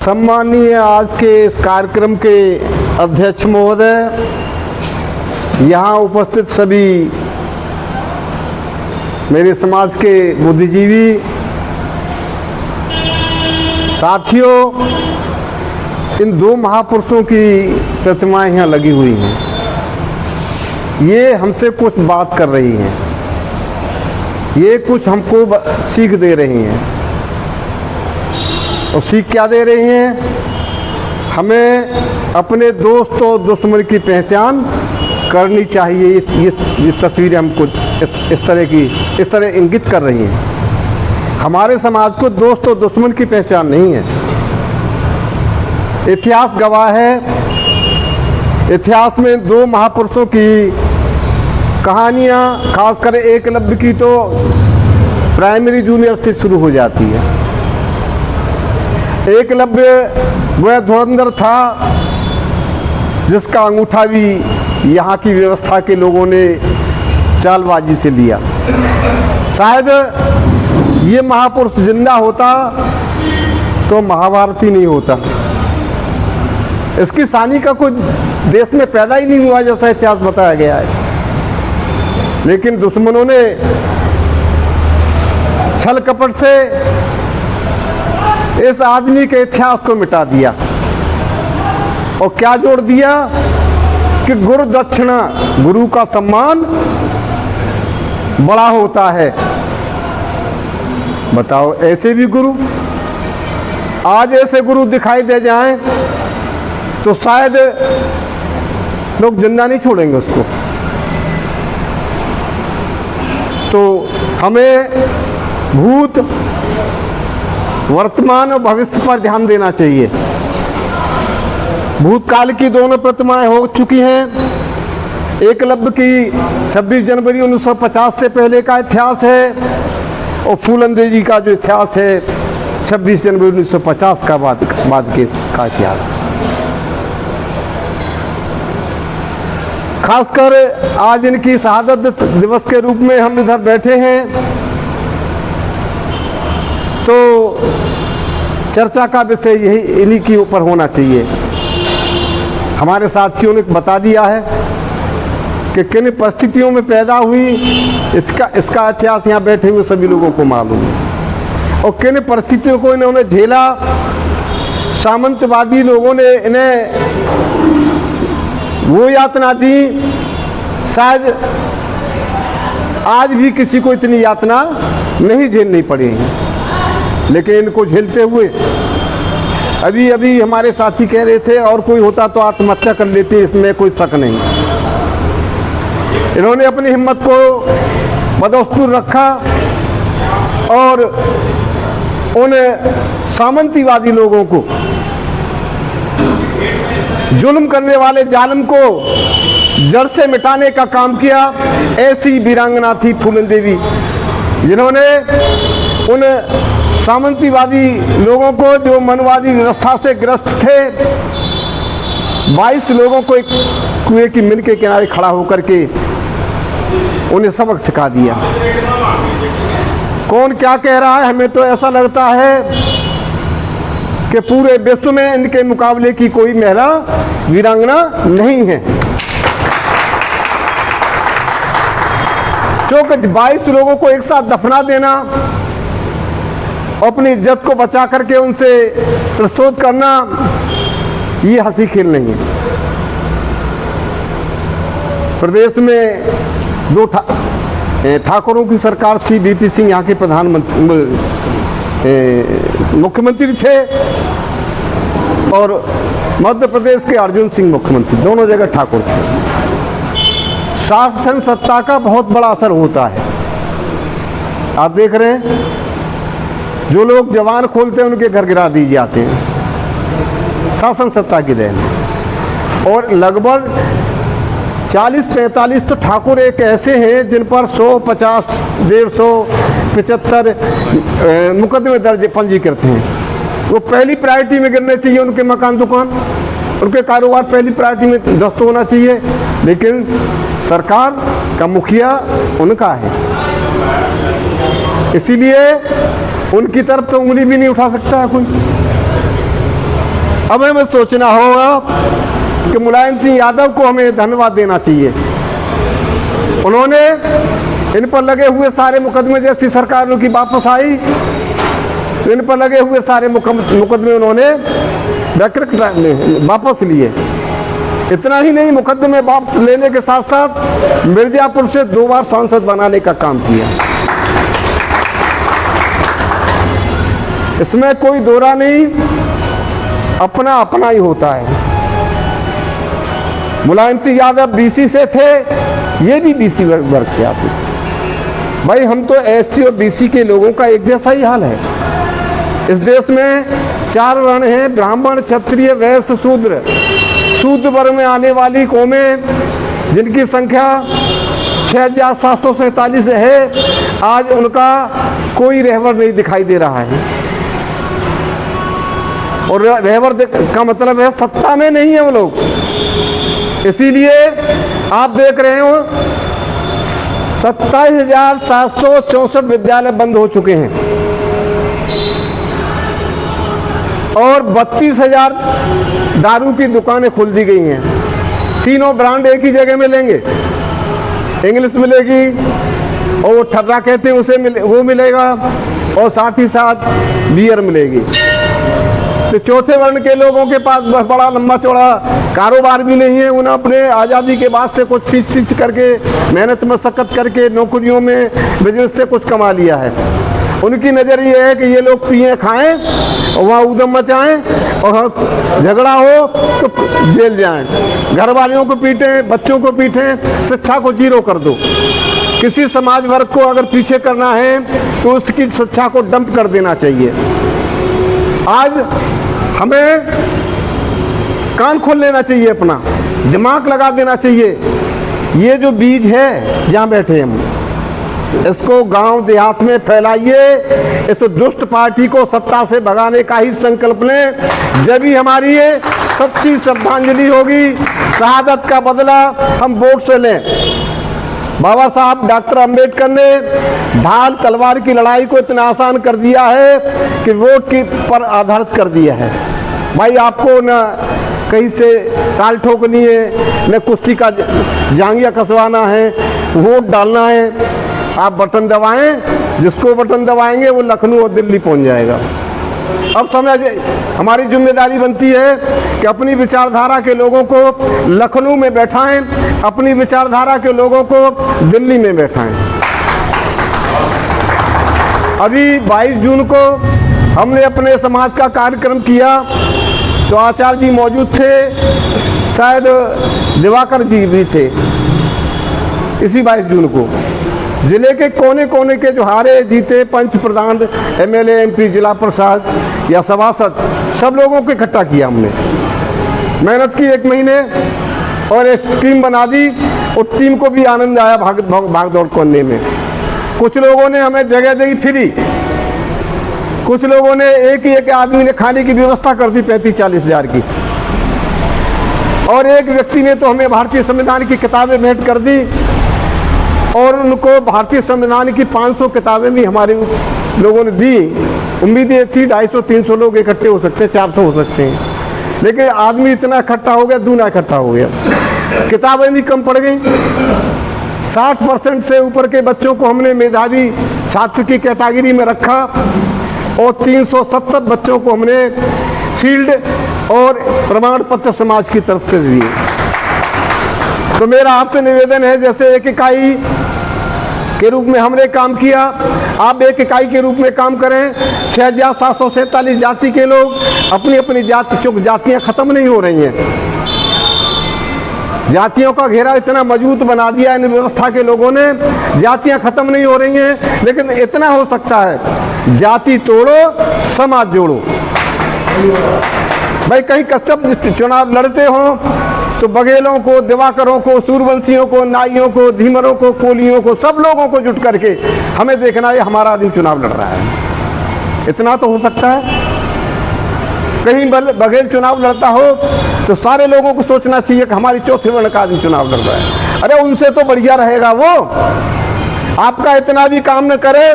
सम्मानीय आज के इस कार्यक्रम के अध्यक्ष महोदय, यहाँ उपस्थित सभी मेरे समाज के बुद्धिजीवी साथियों, इन दो महापुरुषों की प्रतिमाएं यहाँ लगी हुई हैं। ये हमसे कुछ बात कर रही हैं, ये कुछ हमको सीख दे रही हैं। और सीख क्या दे रही हैं? हमें अपने दोस्त और दुश्मन की पहचान करनी चाहिए। ये तस्वीरें हमको इस तरह इंगित कर रही हैं। हमारे समाज को दोस्त और दुश्मन की पहचान नहीं है। इतिहास गवाह है, इतिहास में दो महापुरुषों की कहानियाँ, खासकर एकलव्य की तो प्राइमरी जूनियर से शुरू हो जाती है। एकलव्य वह धुरंधर था जिसका अंगूठा भी यहाँ की व्यवस्था के लोगों ने चालबाजी से लिया। शायद ये महापुरुष जिंदा होता तो महाभारत ही नहीं होता। इसकी सानी का कोई देश में पैदा ही नहीं हुआ जैसा इतिहास बताया गया है। लेकिन दुश्मनों ने छल कपट से इस आदमी के इतिहास को मिटा दिया और क्या जोड़ दिया कि गुरु दक्षिणा, गुरु का सम्मान बड़ा होता है। बताओ, ऐसे भी गुरु, आज ऐसे गुरु दिखाई दे जाएं तो शायद लोग जिंदा नहीं छोड़ेंगे उसको। तो हमें भूत, वर्तमान और भविष्य पर ध्यान देना चाहिए। भूतकाल की दोनों प्रतिमाएं हो चुकी हैं। एकलव्य की 26 जनवरी 1950 से पहले का इतिहास है और फूलंदे जी का जो इतिहास है 26 जनवरी 1950 का बाद का इतिहास है। खासकर आज इनकी शहादत दिवस के रूप में हम इधर बैठे हैं तो चर्चा का विषय यही इन्हीं के ऊपर होना चाहिए। हमारे साथियों ने बता दिया है कि किन परिस्थितियों में पैदा हुई, इसका इतिहास यहाँ बैठे हुए सभी लोगों को मालूम है। और किन परिस्थितियों को इन्होंने झेला। सामंतवादी लोगों ने इन्हें वो यातना दी, शायद आज भी किसी को इतनी यातना नहीं झेलनी पड़ी है। लेकिन इनको झेलते हुए अभी हमारे साथी कह रहे थे और कोई होता तो आत्महत्या कर लेते, इसमें कोई शक नहीं। इन्होंने अपनी हिम्मत को बदस्तूर रखा और उन सामंतीवादी लोगों को, जुल्म करने वाले जालिम को जड़ से मिटाने का काम किया। ऐसी वीरांगना थी फूलन देवी, जिन्होंने उन सामंतीवादी लोगों को, जो मनवादी व्यवस्था से ग्रस्त थे, 22 लोगों को एक कुएं की मिल के किनारे खड़ा होकर के उन्हें सबक सिखा दिया। कौन क्या कह रहा है, हमें तो ऐसा लगता है कि पूरे विश्व में इनके मुकाबले की कोई महिला वीरांगना नहीं है। क्योंकि 22 लोगों को एक साथ दफना देना, अपनी इज्जत को बचा करके उनसे प्रस्तुत करना, ये हंसी खेल नहीं है। प्रदेश में दो ठाकुरों की सरकार थी। बीपी सिंह यहाँ के मुख्यमंत्री थे और मध्य प्रदेश के अर्जुन सिंह मुख्यमंत्री, दोनों जगह ठाकुर थे। शासन सत्ता का बहुत बड़ा असर होता है। आप देख रहे हैं, जो लोग जवान खोलते हैं उनके घर गिरा दिए जाते हैं, शासन सत्ता की देन। और लगभग 40-45 तो ठाकुर एक ऐसे हैं जिन पर 100, 50, 150, 75 मुकदमे दर्ज पंजीकृत हैं। वो पहली प्रायोरिटी में गिरने चाहिए। उनके मकान, दुकान, उनके कारोबार पहली प्रायोरिटी में ध्वस्त होना चाहिए। लेकिन सरकार का मुखिया उनका है, इसीलिए उनकी तरफ तो उंगली भी नहीं उठा सकता है कोई। अब हमें सोचना होगा कि मुलायम सिंह यादव को हमें धन्यवाद देना चाहिए। उन्होंने इन पर लगे हुए सारे मुकदमे, जैसी सरकार उनकी वापस आई तो इन पर लगे हुए सारे मुकदमे उन्होंने वापस लिए। इतना ही नहीं, मुकदमे वापस लेने के साथ साथ मिर्जापुर से 2 बार सांसद बनाने का काम किया। इसमें कोई दोरा नहीं, अपना अपना ही होता है। मुलायम सिंह यादव बीसी से थे, ये भी बीसी वर्ग से आते थे। भाई हम तो एससी और बीसी के लोगों का एक जैसा ही हाल है। इस देश में 4 वर्ण हैं, ब्राह्मण, क्षत्रिय, वैश्य, शूद्र। शूद्र वर्ग में आने वाली कौमें जिनकी संख्या 6747 है, आज उनका कोई रहबर नहीं दिखाई दे रहा है। और रहबर का मतलब है सत्ता में नहीं है वो लोग। इसीलिए आप देख रहे हो 27,764 विद्यालय बंद हो चुके हैं और 32,000 दारू की दुकानें खोल दी गई हैं। तीनों ब्रांड एक ही जगह मिलेंगे, इंग्लिश मिलेगी और वो ठर्रा कहते हैं उसे वो मिलेगा, और साथ ही साथ बियर मिलेगी। तो चौथे वर्ण के लोगों के पास बड़ा लंबा चौड़ा कारोबार भी नहीं है। उन्हें अपने आज़ादी के बाद से कुछ सींच करके, मेहनत मशक्कत करके, नौकरियों में, बिजनेस से कुछ कमा लिया है। उनकी नज़र ये है कि ये लोग पिएं खाएं और वहाँ उधम मचाएं और झगड़ा हो तो जेल जाएं, घर वालों को पीटें, बच्चों को पीटें, शिक्षा को जीरो कर दो। किसी समाज वर्ग को अगर पीछे करना है तो उसकी शिक्षा को डंप कर देना चाहिए। आज हमें कान खोल लेना चाहिए, अपना दिमाग लगा देना चाहिए। ये जो बीज है जहाँ बैठे हम, इसको गांव देहात में फैलाइए। इस दुष्ट पार्टी को सत्ता से भगाने का ही संकल्प लें, जब ही हमारी ये सच्ची श्रद्धांजलि होगी। शहादत का बदला हम वोट से लें। बाबा साहब डॉक्टर अंबेडकर ने ढाल तलवार की लड़ाई को इतना आसान कर दिया है कि वोट की पर आधारित कर दिया है। भाई आपको न कहीं से टाल ठोकनी है, न कुश्ती का जांगिया कसवाना है, वोट डालना है। आप बटन दबाएं, जिसको बटन दबाएंगे वो लखनऊ और दिल्ली पहुंच जाएगा। अब समय हमारी जिम्मेदारी बनती है कि अपनी विचारधारा के लोगों को लखनऊ में बैठाएं, अपनी विचारधारा के लोगों को दिल्ली में बैठाएं। अभी 22 जून को हमने अपने समाज का कार्यक्रम किया तो आचार्य जी मौजूद थे, शायद दिवाकर जी भी थे। इसी 22 जून को जिले के कोने कोने के जो हारे जीते पंच प्रधान, एमएलए, एमपी, जिला प्रसाद या सभासद, सब लोगों को इकट्ठा किया। हमने मेहनत की 1 महीने और एक टीम बना दी और टीम को भी आनंद आया भाग दौड़ करने में। कुछ लोगों ने हमें जगह दी फ्री, कुछ लोगों ने एक आदमी ने खाने की व्यवस्था कर दी 35-40 हज़ार की, और एक व्यक्ति ने तो हमें भारतीय संविधान की किताबें भेंट कर दी और उनको भारतीय संविधान की 500 किताबें भी हमारे लोगों ने दी। उम्मीद ये थी 250-300 लोग इकट्ठे हो सकते हैं, 400 हो सकते हैं, लेकिन आदमी इतना इकट्ठा हो गया, दूना इकट्ठा हो गया। किताबें भी कम पड़ गई। 60% से ऊपर के बच्चों को हमने मेधावी छात्र की कैटेगरी में रखा और 370 बच्चों को हमने शील्ड और प्रमाण पत्र समाज की तरफ से दिए। तो मेरा आपसे निवेदन है, जैसे एक इकाई के रूप में हमने काम किया, आप एक इकाई के रूप में काम करें। 6747 जाति के लोग अपनी अपनी जातियां खत्म नहीं हो रही हैं। जातियों का घेरा इतना मजबूत बना दिया इन व्यवस्था के लोगों ने, जातियां खत्म नहीं हो रही हैं। लेकिन इतना हो सकता है, जाति तोड़ो समाज जोड़ो। भाई कहीं कश्यप चुनाव लड़ते हो तो बघेलों को, दिवाकरों को, सूरवंशियों को, नाइयों को, धीमरों को, कोलियों को, सब लोगों को जुट करके हमें देखना है हमारा आदमी चुनाव लड़ रहा है। इतना तो हो सकता है। कहीं बघेल चुनाव लड़ता हो तो सारे लोगों को सोचना चाहिए कि हमारी चौथे वर्ण का आदमी चुनाव लड़ रहा है। अरे उनसे तो बढ़िया रहेगा वो। आपका इतना भी काम न करे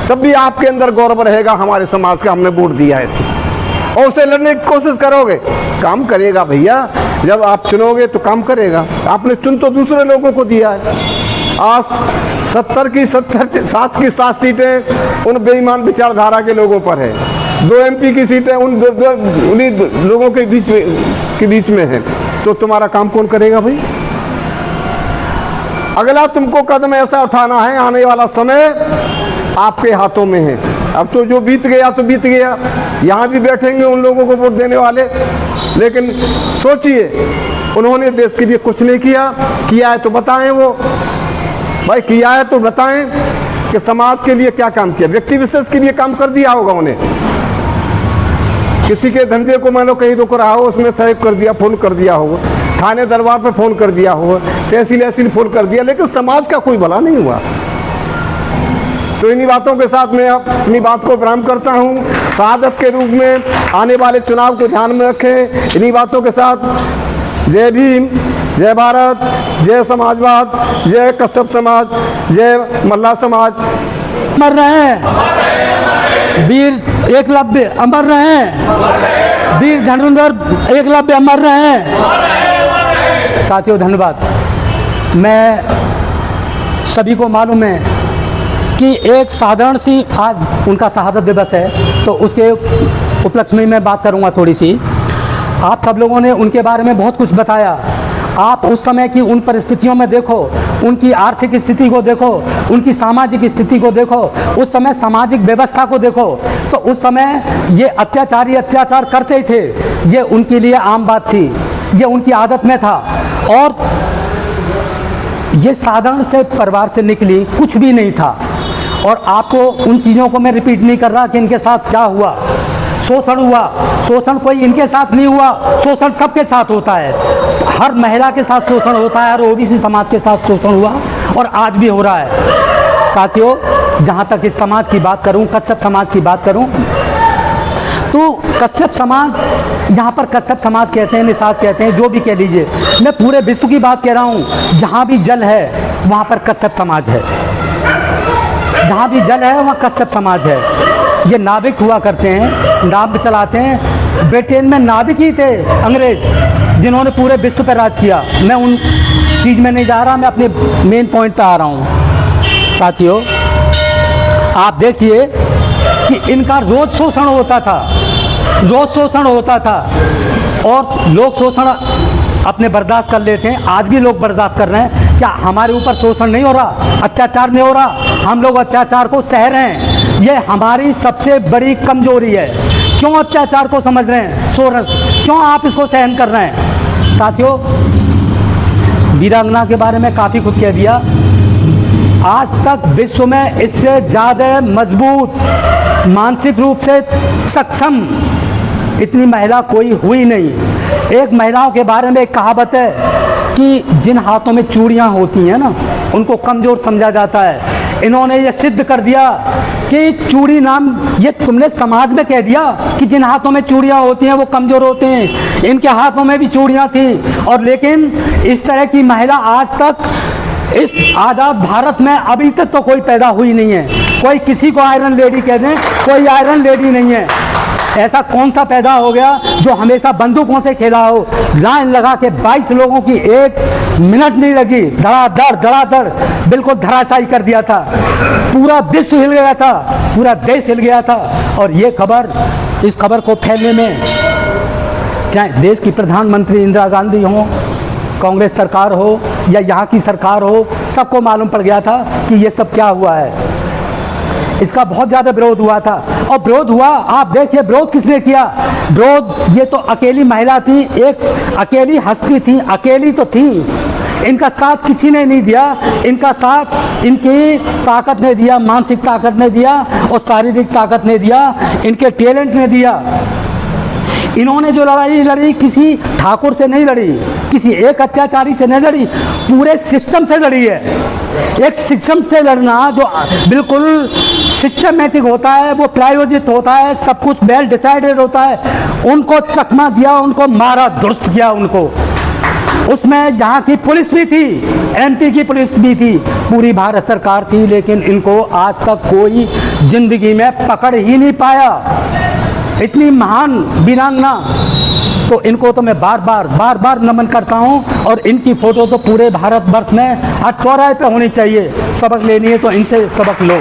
तब भी आपके अंदर गौरव रहेगा, हमारे समाज का हमने वोट दिया है। और उसे लड़ने की कोशिश करोगे, काम करेगा भैया। जब आप चुनोगे तो काम करेगा। आपने चुन तो दूसरे लोगों को दिया है। आज 70 की 7 सीटें उन बेईमान विचारधारा के लोगों पर है, 2 MP की सीटें उन्हीं लोगों के बीच में है। तो तुम्हारा काम कौन करेगा भाई? अगला तुमको कदम ऐसा उठाना है, आने वाला समय आपके हाथों में है। अब तो जो बीत गया तो बीत गया। यहाँ भी बैठेंगे उन लोगों को वोट देने वाले, लेकिन सोचिए उन्होंने देश के लिए कुछ नहीं किया है तो बताएं। वो भाई किया है तो बताएं कि समाज के लिए क्या काम किया। व्यक्ति विशेष के लिए काम कर दिया होगा उन्हें, किसी के धंधे को मान लो कहीं रुक रहा हो, उसमें सहयोग कर दिया, फोन कर दिया होगा, थाने दरबार पे फोन कर दिया होगा, तहसील फोन कर दिया, लेकिन समाज का कोई भला नहीं हुआ। तो इन्हीं बातों के साथ मैं अपनी बात को विराम करता हूँ। शहादत के रूप में आने वाले चुनाव को ध्यान में रखें। इन्हीं बातों के साथ जय भीम, जय भारत, जय समाजवाद, जय कश्यप समाज, जय मल्ला समाज। अमर रहे वीर एकलव्य, अमर रहे वीर धनुर्धर एकलव्य, अमर रहे। साथियों धन्यवाद। मैं सभी को मालूम है कि एक साधारण सी आज उनका शहादत दिवस है, तो उसके उपलक्ष्य में मैं बात करूंगा थोड़ी सी। आप सब लोगों ने उनके बारे में बहुत कुछ बताया। आप उस समय की उन परिस्थितियों में देखो, उनकी आर्थिक स्थिति को देखो, उनकी सामाजिक स्थिति को देखो, उस समय सामाजिक व्यवस्था को देखो। तो उस समय ये अत्याचारी अत्याचार करते ही थे, ये उनके लिए आम बात थी, ये उनकी आदत में था। और ये साधारण से परिवार से निकली, कुछ भी नहीं था। और आपको उन चीज़ों को मैं रिपीट नहीं कर रहा कि इनके साथ क्या हुआ। शोषण हुआ, शोषण कोई इनके साथ नहीं हुआ, शोषण सबके साथ होता है। हर महिला के साथ शोषण होता है, और ओबीसी समाज के साथ शोषण हुआ और आज भी हो रहा है। साथियों, जहाँ तक इस समाज की बात करूँ, कश्यप समाज की बात करूँ, तो कश्यप समाज, यहाँ पर कश्यप समाज कहते हैं, निषाद कहते हैं, जो भी कह लीजिए, मैं पूरे विश्व की बात कह रहा हूँ। जहाँ भी जल है वहाँ पर कश्यप समाज है, जहाँ भी जल है वहाँ कश्यप समाज है। ये नाविक हुआ करते हैं, नाव चलाते हैं। ब्रिटेन में नाविक ही थे अंग्रेज, जिन्होंने पूरे विश्व पर राज किया। मैं उन चीज़ में नहीं जा रहा, मैं अपने मेन पॉइंट पर आ रहा हूँ। साथियों, आप देखिए कि इनका रोज शोषण होता था, रोज शोषण होता था, और लोग शोषण अपने बर्दाश्त कर लेते हैं। आज भी लोग बर्दाश्त कर रहे हैं। क्या हमारे ऊपर शोषण नहीं हो रहा, अत्याचार नहीं हो रहा? हम लोग अत्याचार को सह रहे हैं। ये हमारी सबसे बड़ी कमजोरी है। क्यों अत्याचार को समझ रहे हैं, क्यों आप इसको सहन कर रहे हैं? साथियों, वीरांगना के बारे में काफ़ी कुछ कह दिया। आज तक विश्व में इससे ज़्यादा मजबूत, मानसिक रूप से सक्षम इतनी महिला कोई हुई नहीं। एक महिलाओं के बारे में एक कहावत है कि जिन हाथों में चूड़ियाँ होती हैं ना, उनको कमज़ोर समझा जाता है। इन्होंने ये सिद्ध कर दिया कि चूड़ी नाम, ये तुमने समाज में कह दिया कि जिन हाथों में चूड़ियाँ होती हैं वो कमज़ोर होते हैं। इनके हाथों में भी चूड़ियाँ थी, और लेकिन इस तरह की महिला आज तक इस आज़ाद भारत में अभी तक तो कोई पैदा हुई नहीं है। कोई किसी को आयरन लेडी कह दें, कोई आयरन लेडी नहीं है। ऐसा कौन सा पैदा हो गया जो हमेशा बंदूकों से खेला हो? लाइन लगा के 22 लोगों की 1 मिनट नहीं लगी, धड़ाधड़ बिल्कुल धराशायी कर दिया था। पूरा विश्व हिल गया था, पूरा देश हिल गया था। और ये खबर, इस खबर को फैलने में चाहे देश की प्रधानमंत्री इंदिरा गांधी हो, कांग्रेस सरकार हो या यहाँ की सरकार हो, सबको मालूम पड़ गया था कि ये सब क्या हुआ है। इसका बहुत ज़्यादा विरोध हुआ था। और विरोध हुआ, आप देखिए विरोध किसने किया? विरोध ये तो अकेली महिला थी, एक अकेली हस्ती थी, अकेली तो थी। इनका साथ किसी ने नहीं दिया। इनका साथ इनकी ताकत ने दिया, मानसिक ताकत ने दिया और शारीरिक ताकत ने दिया, इनके टैलेंट ने दिया। इन्होंने जो लड़ाई लड़ी किसी ठाकुर से नहीं लड़ी, किसी एक अत्याचारी से नहीं लड़ी, पूरे सिस्टम से लड़ी है। एक सिस्टम से लड़ना जो बिल्कुल सिस्टमेटिक होता है, वो प्रायोजित होता है, सब कुछ वेल डिसाइडेड होता है, उनको चकमा दिया, उनको मारा, दुरुस्त किया उनको। उसमें यहाँ की पुलिस भी थी, एमपी की पुलिस भी थी, पूरी भारत सरकार थी, लेकिन इनको आज तक कोई जिंदगी में पकड़ ही नहीं पाया। इतनी महान वीरांगना, तो इनको तो मैं बार बार नमन करता हूँ। और इनकी फ़ोटो तो पूरे भारतवर्ष में हर चौराहे पे होनी चाहिए। सबक लेनी है तो इनसे सबक लो।